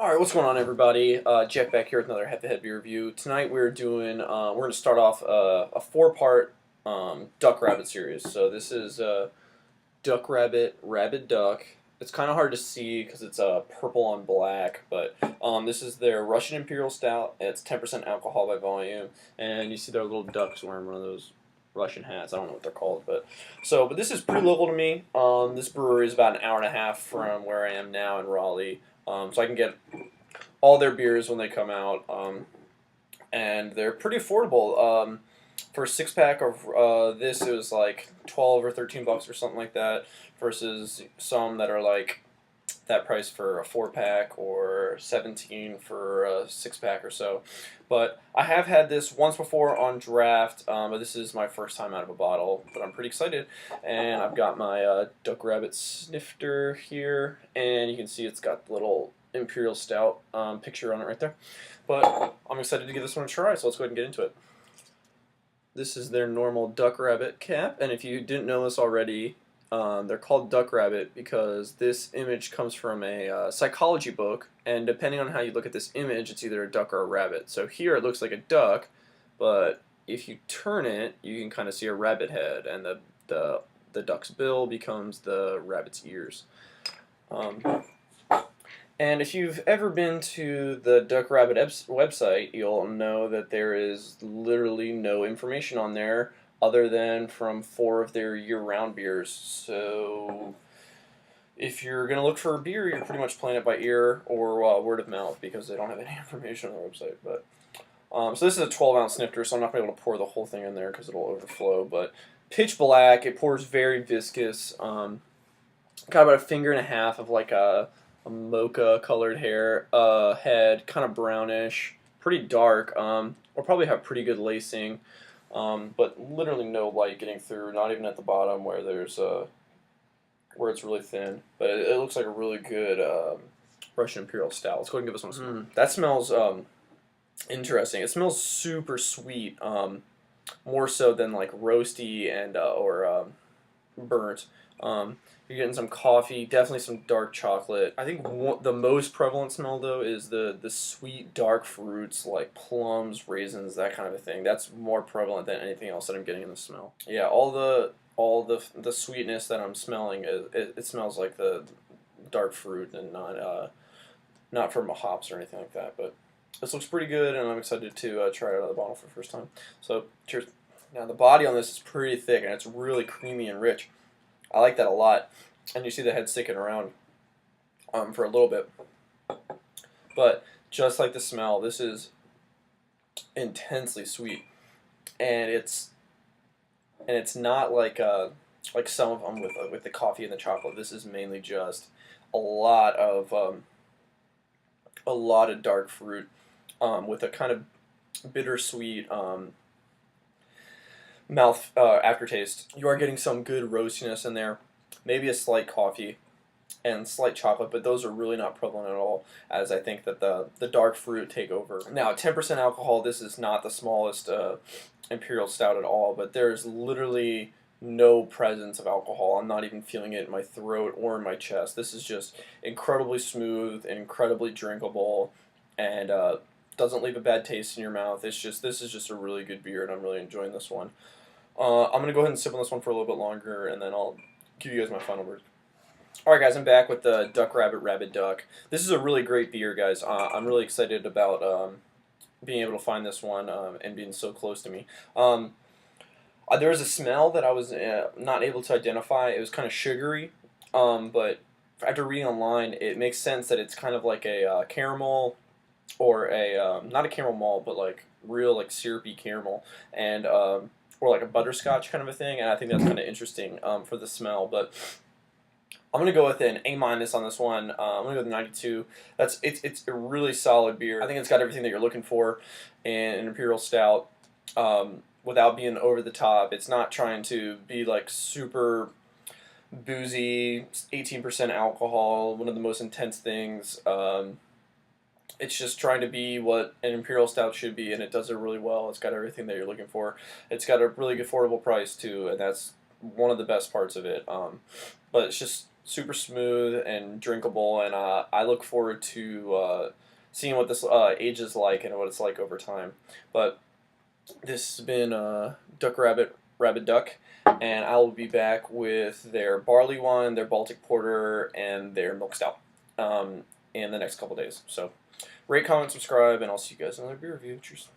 Alright, what's going on, everybody? Jeff back here with another head-to-head beer review. Tonight we're going to start off a four-part Duck Rabbit series. So this is Duck Rabbit, Rabid Duck. It's kind of hard to see because it's purple on black, but this is their Russian Imperial Stout. It's 10% alcohol by volume, and you see their little ducks wearing one of those Russian hats. I don't know what they're called, but this is pretty local to me. This brewery is about an hour and a half from where I am now in Raleigh. So I can get all their beers when they come out, and they're pretty affordable. For a six-pack of this, it was like 12 or 13 bucks or something like that, versus some that are like that price for a four-pack or 17 for a six-pack or so. But I have had this once before on draft, but this is my first time out of a bottle, but I'm pretty excited. And I've got my Duck Rabbit snifter here, and you can see it's got the little Imperial Stout picture on it right there. But I'm excited to give this one a try, so let's go ahead and get into it. This is their normal Duck Rabbit cap, and if you didn't know this already, they're called Duck Rabbit because this image comes from a psychology book, and depending on how you look at this image, it's either a duck or a rabbit. So here it looks like a duck, but if you turn it, you can kind of see a rabbit head, and the duck's bill becomes the rabbit's ears. And if you've ever been to the Duck Rabbit website, you'll know that there is literally no information on there other than from 4 of their year-round beers. So if you're going to look for a beer, you're pretty much playing it by ear or word of mouth because they don't have any information on the website. But so this is a 12-ounce snifter, so I'm not going to be able to pour the whole thing in there because it'll overflow. But pitch black, it pours very viscous. Got about a finger and a half of like a mocha colored head, kind of brownish, pretty dark. Will probably have pretty good lacing, but literally no light getting through, not even at the bottom where there's where it's really thin. But it looks like a really good Russian Imperial Stout. Let's go ahead and give this one a smell. That smells interesting. It smells super sweet, more so than like roasty and or burnt. You're getting some coffee, definitely some dark chocolate. I think the most prevalent smell though is the sweet dark fruits like plums, raisins, that kind of a thing. That's more prevalent than anything else that I'm getting in the smell. Yeah, all the sweetness that I'm smelling it smells like the dark fruit and not from hops or anything like that. But this looks pretty good, and I'm excited to try it out of the bottle for the first time. So cheers. Now the body on this is pretty thick and it's really creamy and rich. I like that a lot, and you see the head sticking around for a little bit. But just like the smell, this is intensely sweet, and it's not like some of them with the coffee and the chocolate. This is mainly just a lot of dark fruit with a kind of bittersweet mouth aftertaste. You are getting some good roastiness in there, maybe a slight coffee and slight chocolate, but those are really not prevalent at all, as I think that the dark fruit take over. Now, 10% alcohol, this is not the smallest Imperial Stout at all, but there's literally no presence of alcohol. I'm not even feeling it in my throat or in my chest. This is just incredibly smooth, incredibly drinkable, and doesn't leave a bad taste in your mouth. This is just a really good beer, and I'm really enjoying this one. I'm going to go ahead and sip on this one for a little bit longer, and then I'll give you guys my final word. Alright guys, I'm back with the Duck Rabbit Rabid Duck. This is a really great beer, guys. I'm really excited about being able to find this one and being so close to me. There was a smell that I was not able to identify. It was kind of sugary, but after reading online, it makes sense that it's kind of like a caramel, or a not a caramel malt, but like real like syrupy caramel, and or like a butterscotch kind of a thing. And I think that's kind of interesting for the smell. But I'm gonna go with an A- on this one. I'm gonna go with 92. It's a really solid beer. I think it's got everything that you're looking for in an Imperial Stout, without being over the top. It's not trying to be like super boozy, 18% alcohol, one of the most intense things. It's just trying to be what an Imperial Stout should be, and it does it really well. It's got everything that you're looking for. It's got a really affordable price too, and that's one of the best parts of it. But it's just super smooth and drinkable, and I look forward to seeing what this ages like and what it's like over time. But this has been Duck Rabbit Rabid Duck, and I will be back with their barley wine, their Baltic Porter, and their milk stout in the next couple days. So rate, comment, subscribe, and I'll see you guys in another beer review. Cheers.